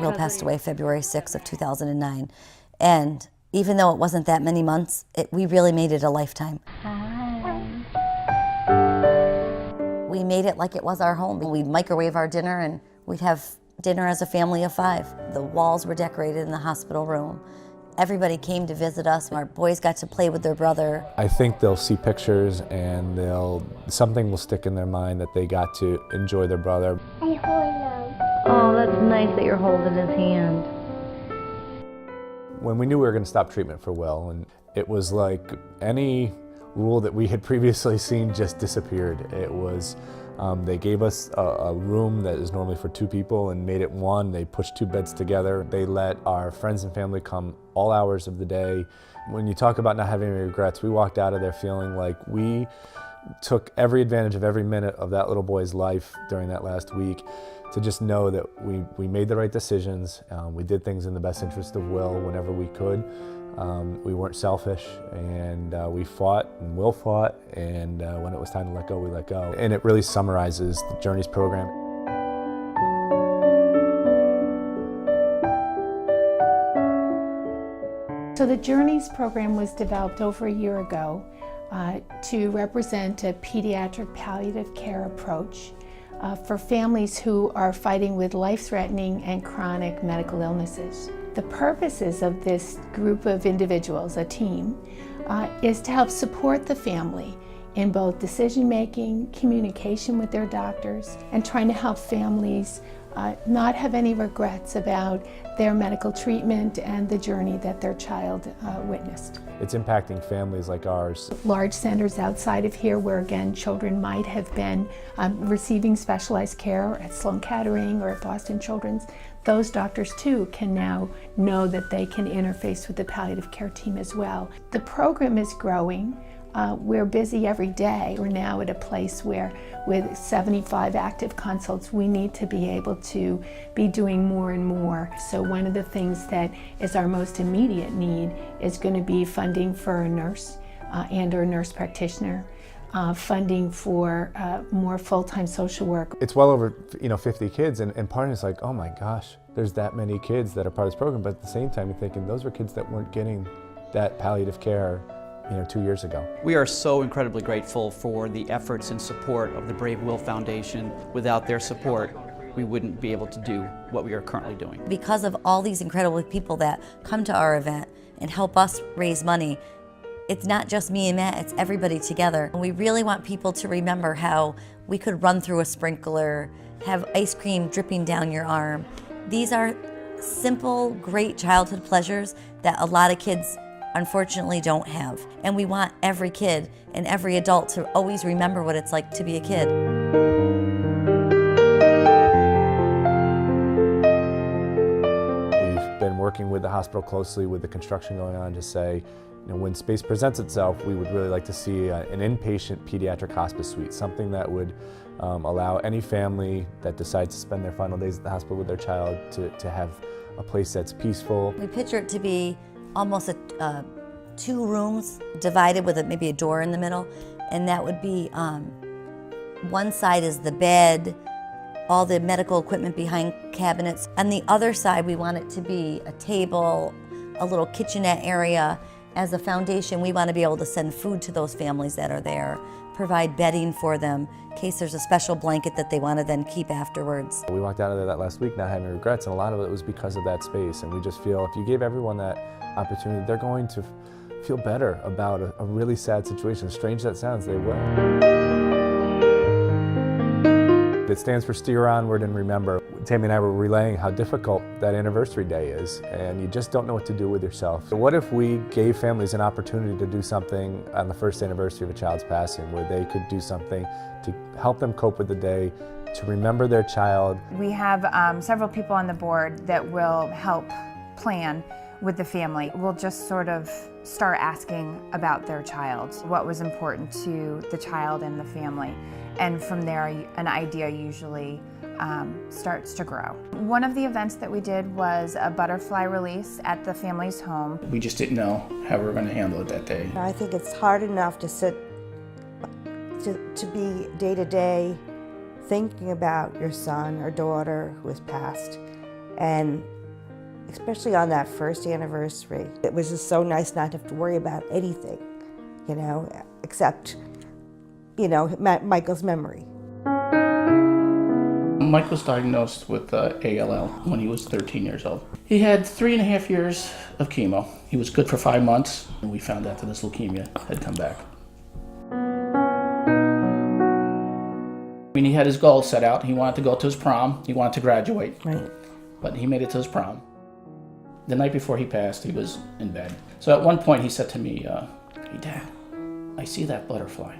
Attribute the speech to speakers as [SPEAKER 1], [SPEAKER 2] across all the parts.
[SPEAKER 1] Will passed away February 6th of 2009. And even though it wasn't that many months, we really made it a lifetime. We made it like it was our home. We'd microwave our dinner and we'd have dinner as a family of 5. The walls were decorated in the hospital room. Everybody came to visit us. Our boys got to play with their brother.
[SPEAKER 2] I think they'll see pictures and something will stick in their mind that they got to enjoy their brother.
[SPEAKER 3] I hold him.
[SPEAKER 4] Oh, that's nice that you're holding his hand.
[SPEAKER 2] When we knew we were going to stop treatment for Will, and it was like any rule that we had previously seen just disappeared. It was, they gave us a room that is normally for 2 people and made it 1. They pushed 2 beds together. They let our friends and family come all hours of the day. When you talk about not having any regrets, we walked out of there feeling like we took every advantage of every minute of that little boy's life during that last week to just know that we made the right decisions. We did things in the best interest of Will whenever we could. We weren't selfish, and we fought, and Will fought, and when it was time to let go, we let go. And it really summarizes the Journeys program.
[SPEAKER 5] So the Journeys program was developed over a year ago to represent a pediatric palliative care approach for families who are fighting with life-threatening and chronic medical illnesses. The purposes of this group of individuals, a team, is to help support the family in both decision-making, communication with their doctors, and trying to help families not have any regrets about their medical treatment and the journey that their child witnessed.
[SPEAKER 2] It's impacting families like ours.
[SPEAKER 5] Large centers outside of here where, again, children might have been receiving specialized care at Sloan Kettering or at Boston Children's, those doctors too can now know that they can interface with the palliative care team as well. The program is growing. We're busy every day. We're now at a place where with 75 active consults, we need to be able to be doing more and more. So one of the things that is our most immediate need is going to be funding for a nurse and or a nurse practitioner, funding for more full-time social work.
[SPEAKER 2] It's well over 50 kids, and part of it's like, oh my gosh, there's that many kids that are part of this program, but at the same time you're thinking those were kids that weren't getting that palliative care 2 years ago.
[SPEAKER 6] We are so incredibly grateful for the efforts and support of the Brave Will Foundation. Without their support, we wouldn't be able to do what we are currently doing.
[SPEAKER 1] Because of all these incredible people that come to our event and help us raise money, it's not just me and Matt, it's everybody together. And we really want people to remember how we could run through a sprinkler, have ice cream dripping down your arm. These are simple, great childhood pleasures that a lot of kids unfortunately don't have. And we want every kid and every adult to always remember what it's like to be a kid.
[SPEAKER 2] We've been working with the hospital closely with the construction going on to say, when space presents itself, we would really like to see an inpatient pediatric hospice suite, something that would allow any family that decides to spend their final days at the hospital with their child to have a place that's peaceful.
[SPEAKER 1] We picture it to be almost 2 rooms divided with maybe a door in the middle, and that would be one side is the bed, all the medical equipment behind cabinets. On the other side, we want it to be a table, a little kitchenette area. As a foundation, we want to be able to send food to those families that are there, provide bedding for them in case there's a special blanket that they want to then keep afterwards.
[SPEAKER 2] We walked out of there that last week not having regrets, and a lot of it was because of that space. And we just feel if you gave everyone that opportunity, they're going to feel better about a really sad situation. Strange that sounds, they will. It stands for Steer Onward and Remember. Tammy and I were relaying how difficult that anniversary day is, and you just don't know what to do with yourself. So what if we gave families an opportunity to do something on the first anniversary of a child's passing, where they could do something to help them cope with the day, to remember their child?
[SPEAKER 7] We have several people on the board that will help plan with the family. We'll just sort of start asking about their child, what was important to the child and the family. And from there, an idea usually starts to grow. One of the events that we did was a butterfly release at the family's home.
[SPEAKER 8] We just didn't know how we were going to handle it that day.
[SPEAKER 9] I think it's hard enough to sit, to be day to day thinking about your son or daughter who has passed, and especially on that first anniversary. It was just so nice not to have to worry about anything, you know, except, you know, Michael's memory.
[SPEAKER 8] Mike was diagnosed with ALL when he was 13 years old. He had 3.5 years of chemo. He was good for 5 months, and we found out that his leukemia had come back. I mean, he had his goals set out. He wanted to go to his prom. He wanted to graduate.
[SPEAKER 9] Right.
[SPEAKER 8] But he made it to his prom. The night before he passed, he was in bed. So at one point he said to me, hey, Dad, I see that butterfly.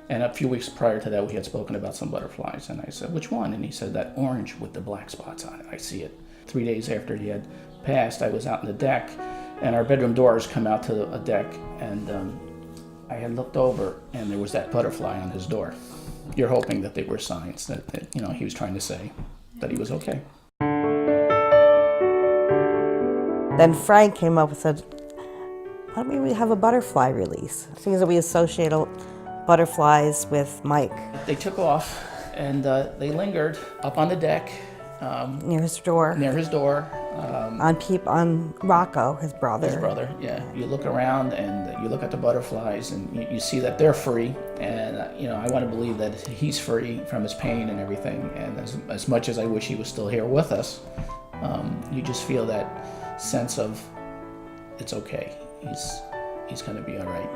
[SPEAKER 8] And a few weeks prior to that, we had spoken about some butterflies. And I said, which one? And he said, that orange with the black spots on it. I see it. 3 days after he had passed, I was out on the deck, and our bedroom doors come out to a deck. And I had looked over, and there was that butterfly on his door. You're hoping that they were signs that you know, he was trying to say that he was okay.
[SPEAKER 9] Then Frank came up and said, why don't we have a butterfly release? Things that we associate butterflies with Mike.
[SPEAKER 8] They took off, and they lingered up on the deck.
[SPEAKER 9] Near his door.
[SPEAKER 8] Near his door.
[SPEAKER 9] On Rocco, his brother.
[SPEAKER 8] His brother, yeah. You look around and you look at the butterflies and you see that they're free. And, you know, I want to believe that he's free from his pain and everything. And as much as I wish he was still here with us, you just feel that sense of it's okay. He's going to be all right.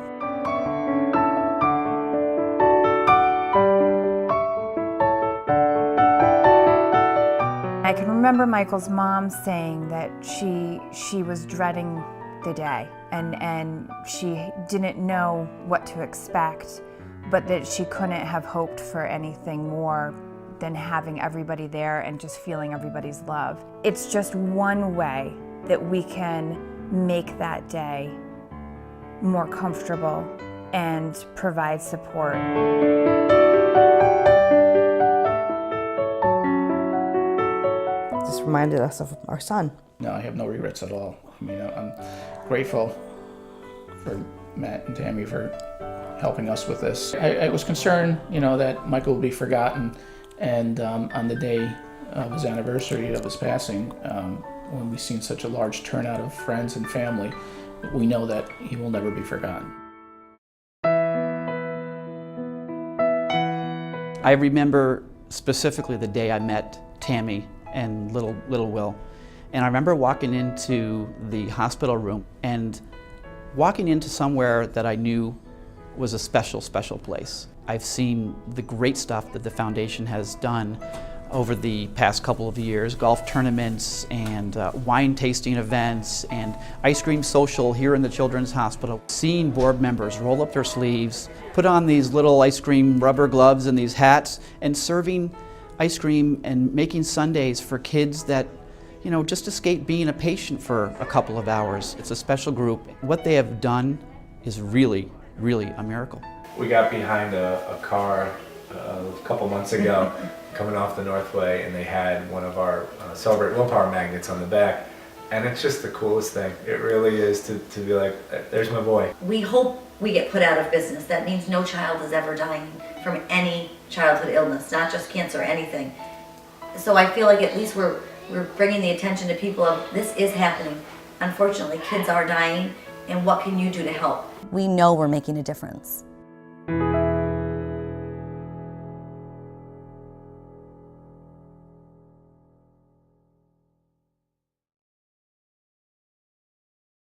[SPEAKER 7] I can remember Michael's mom saying that she was dreading the day and she didn't know what to expect, but that she couldn't have hoped for anything more than having everybody there and just feeling everybody's love. It's just one way that we can make that day more comfortable and provide support.
[SPEAKER 9] Just reminded us of our son.
[SPEAKER 8] No, I have no regrets at all. I mean, I'm grateful for Matt and Tammy for helping us with this. I was concerned, you know, that Michael would be forgotten, and on the day of his anniversary of his passing, when we've seen such a large turnout of friends and family, we know that he will never be forgotten.
[SPEAKER 6] I remember specifically the day I met Tammy and little Will. And I remember walking into the hospital room and walking into somewhere that I knew was a special, special place. I've seen the great stuff that the foundation has done over the past couple of years, golf tournaments and wine tasting events and ice cream social here in the Children's Hospital. Seeing board members roll up their sleeves, put on these little ice cream rubber gloves and these hats, and serving ice cream and making sundaes for kids that, you know, just escape being a patient for a couple of hours. It's a special group. What they have done is really, really a miracle.
[SPEAKER 2] We got behind a car a couple months ago coming off the Northway, and they had one of our Celebrate Willpower magnets on the back, and it's just the coolest thing. It really is to be like, there's my boy.
[SPEAKER 1] We hope we get put out of business. That means no child is ever dying from any childhood illness, not just cancer, anything. So I feel like at least we're bringing the attention to people of this is happening. Unfortunately, kids are dying, and what can you do to help? We know we're making a difference.